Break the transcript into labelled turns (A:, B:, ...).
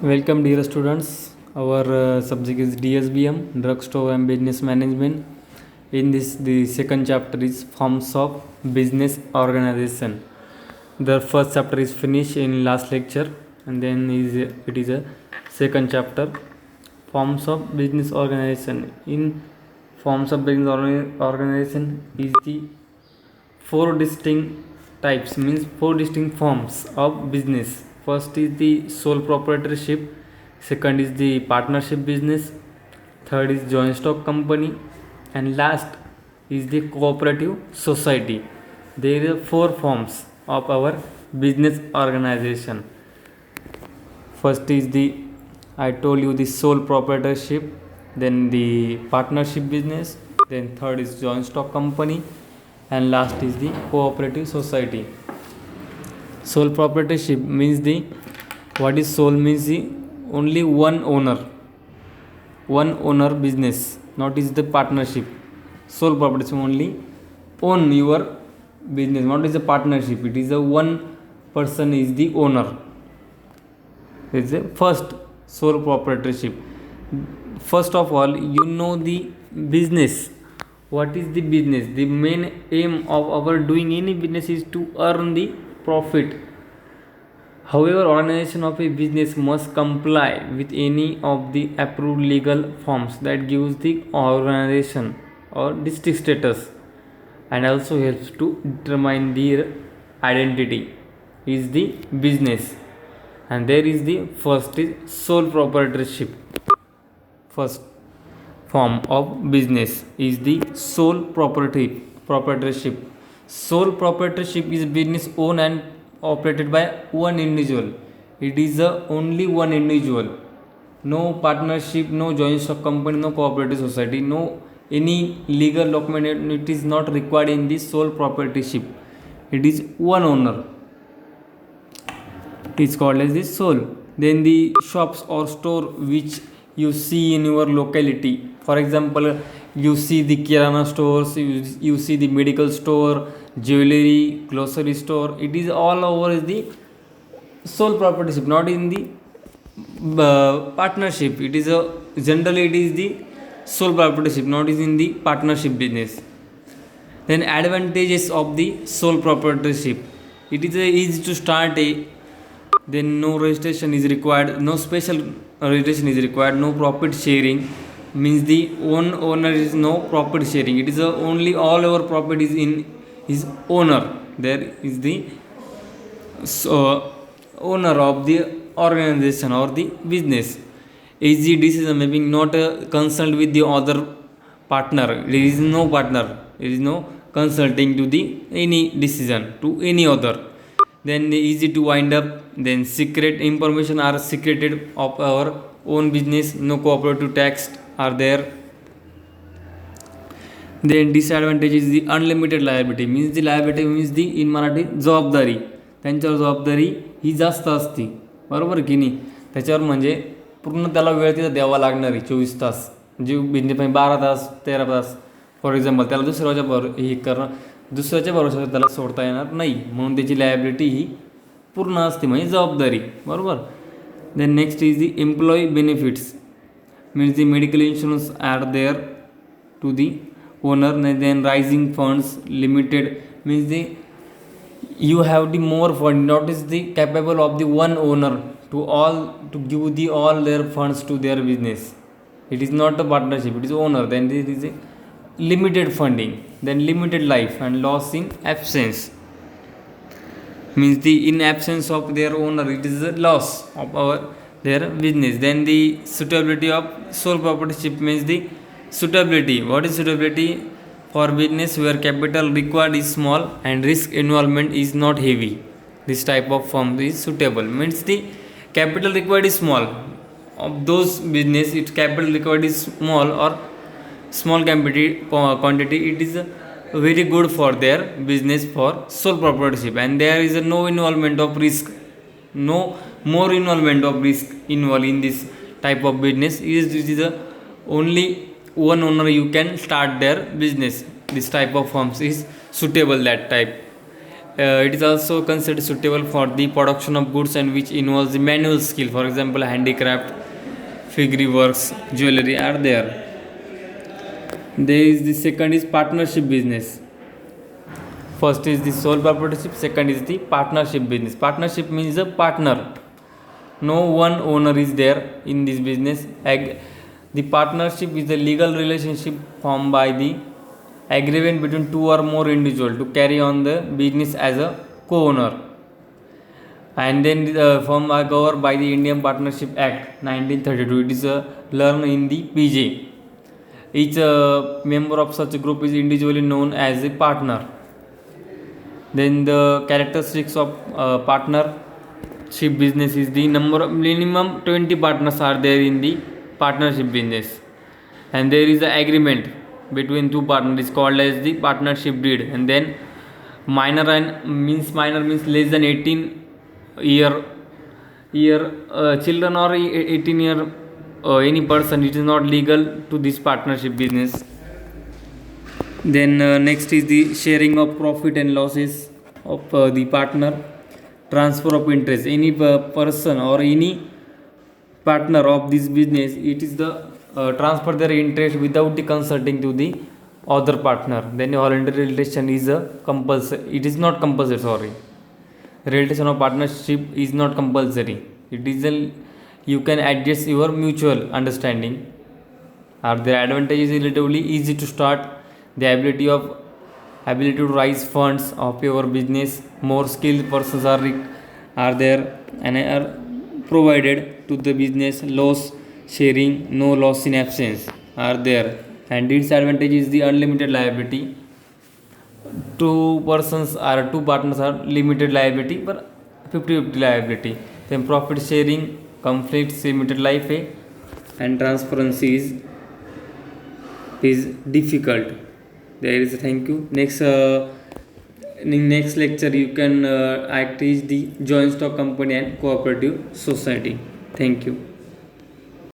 A: Welcome, dear students. Our subject is DSBM, Drugstore and Business Management. In this, the second chapter is Forms of Business Organization. The first chapter is finished in last lecture, and then it is a second chapter, Forms of Business Organization. In Forms of Business Organization is the four distinct types, means four distinct forms of business. First is the sole proprietorship, second is the partnership business, third is joint stock company, and last is the cooperative society. There are four forms of our business organization. First is the, I told you, the sole proprietorship, then the partnership business, then third is joint stock company, and last is the cooperative society. Sole proprietorship means the, what is sole means the only one owner business, not is the partnership. Sole proprietorship only own your business, not is a partnership. It is a one person is the owner. It's the first sole proprietorship. First of all, you know the business. What is the business? The main aim of our doing any business is to earn the profit. However, organization of a business must comply with any of the approved legal forms that gives the organization or district status, and also helps to determine their identity is the business. And there is the first is sole proprietorship. First form of business is the sole proprietorship. Sole proprietorship is business owned and operated by one individual. It is only one individual. No partnership, no joint stock company, no cooperative society, no any legal document. It is not required in the sole proprietorship. It is one owner. It is called as the sole. Then the shops or store which you see in your locality. For example, you see the kirana stores, you see the medical store, jewelry, grocery store. It is all over the sole proprietorship, not in the partnership. It is a generally it is the sole proprietorship, not is in the partnership business. Then advantages of the sole proprietorship. It is easy to start a, then no registration is required, no special registration is required, no profit sharing, means the one owner is no profit sharing. It is only all our profit is in his owner. There is the owner of the organization or the business. Easy decision making, not consult with the other partner. There is no partner, there is no consulting to the any decision to any other. Then easy to wind up. Then secret information are secreted of our own business, no cooperative tax are there. Then disadvantage is the unlimited liability, means the liability means the in Marathi जबाबदारी, त्यांच्यावर जबाबदारी ही जास्त असते, बरोबर की नाही. त्याच्यावर म्हणजे पूर्ण त्याला वेळ तिथं द्यावा लागणारी 24 तास, जे बिझनेस 12 तास 13 तास फॉर एक्झाम्पल, त्याला दुसऱ्याच्या भरोशावर त्याला सोडता येणार नाही, म्हणून त्याची लायबिलिटी ही पूर्ण असते, म्हणजे जबाबदारी, बरोबर. Then next is the employee benefits, means the medical insurance are there to the owner. Then raising funds limited, means the you have the more fund, not is the capable of the one owner to give the all their funds to their business. It is not a partnership, it is owner. Then there is a limited funding, then limited life and loss in absence, means the in absence of their owner it is a loss of our their business. Then the suitability of sole proprietorship means the suitability. What is suitability? For business where capital required is small and risk involvement is not heavy, this type of firm is suitable. Means the capital required is small. Of those business, its capital required is small or small quantity, it is very good for their business for sole proprietorship, and there is no involvement of risk, no more involvement of risk involved in this type of business. It is only one owner you can start their business. This type of firms is suitable, that type. It is also considered suitable for the production of goods and which involves the manual skill. For example, handicraft, figure works, jewelry are there. There is the second is partnership business. First is the sole proprietorship, second is the partnership business. Partnership means a partner. No one owner is there in this business. The partnership is a legal relationship formed by the agreement between two or more individuals to carry on the business as a co-owner. And then the firm are covered by the Indian Partnership Act 1932. It is learned in the PJ. Each member of such a group is individually known as a partner. Then the characteristics of partnership business is the number of minimum 20 partners are there in the partnership business, and there is an agreement between two partners is called as the partnership deed. And then minor means less than 18 year children or 18 year any person, it is not legal to this partnership business. Then next is the sharing of profit and losses of the partner. Transfer of interest, any person or any partner of this business, it is the transfer their interest without the consulting to the other partner. Then voluntary relation is a compulsory, it is not compulsory, sorry, relation of partnership is not compulsory. It is a, you can adjust your mutual understanding. Are the advantages relatively easy to start, the ability to raise funds of your business, more skilled persons are there and are provided to the business, loss sharing, no loss in absence are there. And its advantage is the unlimited liability. Two partners are limited liability but 50-50 liability. Then profit sharing, conflicts, limited life, and transparency is difficult. There is a thank you. Next in next lecture you can teach the joint stock company and cooperative society. Thank you.